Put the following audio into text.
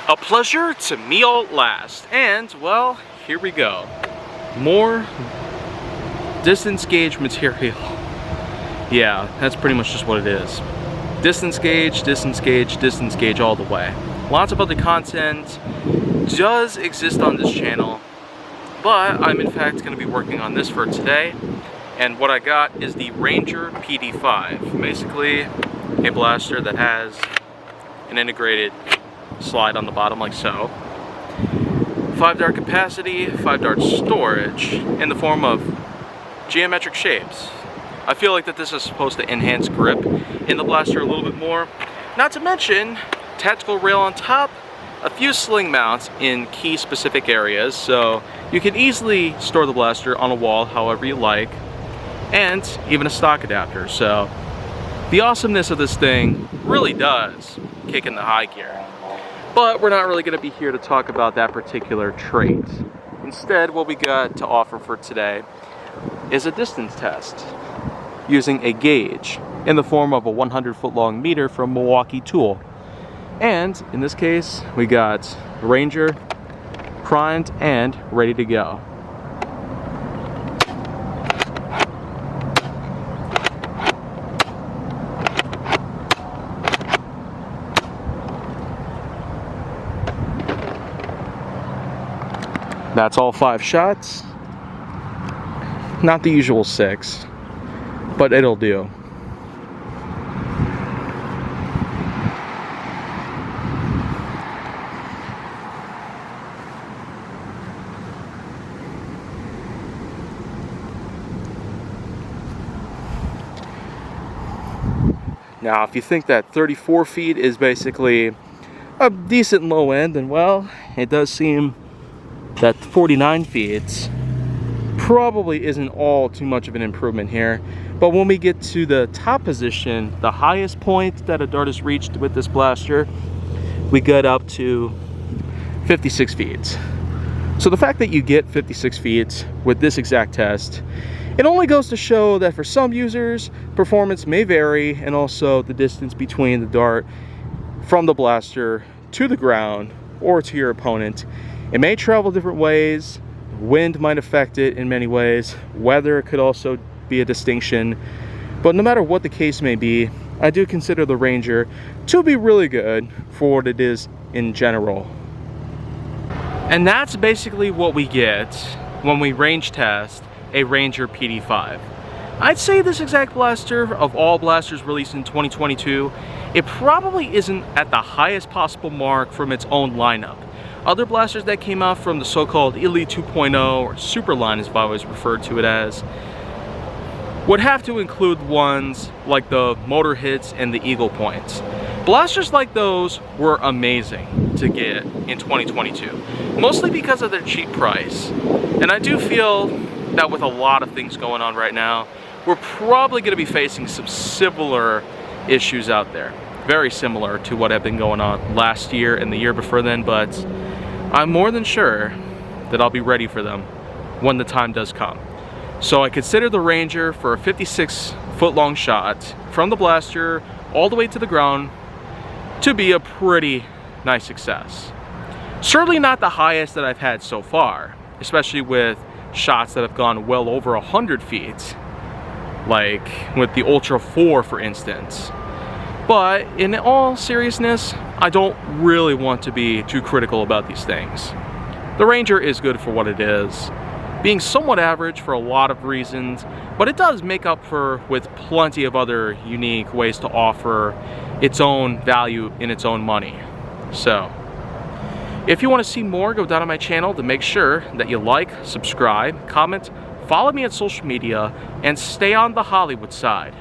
A pleasure to me all at last. And, well, here we go. More distance gauge material. Yeah, that's pretty much just what it is. Distance gauge, distance gauge, distance gauge all the way. Lots of other content does exist on this channel, but I'm in fact going to be working on this for today. And what I got is the Ranger PD5, basically a blaster that has an integrated slide on the bottom like so. 5 dart capacity, 5 dart storage in the form of geometric shapes. I feel like that this is supposed to enhance grip in the blaster a little bit more. Not to mention, tactical rail on top, a few sling mounts in key specific areas, so you can easily store the blaster on a wall however you like, and even a stock adapter. So the awesomeness of this thing really does kick in the high gear. But we're not really going to be here to talk about that particular trait. Instead, what we got to offer for today is a distance test using a gauge in the form of a 100-foot long meter from Milwaukee Tool. And in this case, we got Ranger primed and ready to go. That's all 5 shots. Not the usual 6, but it'll do. Now, if you think that 34 feet is basically a decent low end, then well, it does seem that 49 feet probably isn't all too much of an improvement here. But when we get to the top position, the highest point that a dart has reached with this blaster, we get up to 56 feet. So the fact that you get 56 feet with this exact test, it only goes to show that for some users, performance may vary, and also the distance between the dart from the blaster to the ground or to your opponent. It may travel different ways. Wind might affect it in many ways. Weather could also be a distinction. But no matter what the case may be, I do consider the Ranger to be really good for what it is in general. And that's basically what we get when we range test a Ranger PD5. I'd say this exact blaster, of all blasters released in 2022, it probably isn't at the highest possible mark from its own lineup. Other blasters that came out from the so-called Elite 2.0 or Super line, as I've always referred to it as, would have to include ones like the Motor Hits and the Eagle Points. Blasters like those were amazing to get in 2022, mostly because of their cheap price. And I do feel that with a lot of things going on right now, we're probably going to be facing some similar issues out there. Very similar to what have been going on last year and the year before then, but I'm more than sure that I'll be ready for them when the time does come. So I consider the Ranger for a 56-foot long shot from the blaster all the way to the ground to be a pretty nice success. Certainly not the highest that I've had so far, especially with shots that have gone well over 100 feet, like with the Ultra 4 for instance. But in all seriousness, I don't really want to be too critical about these things. The Ranger is good for what it is, being somewhat average for a lot of reasons, but it does make up for with plenty of other unique ways to offer its own value in its own money. So, if you want to see more, go down on my channel to make sure that you like, subscribe, comment, follow me on social media, and stay on the Hollywood side.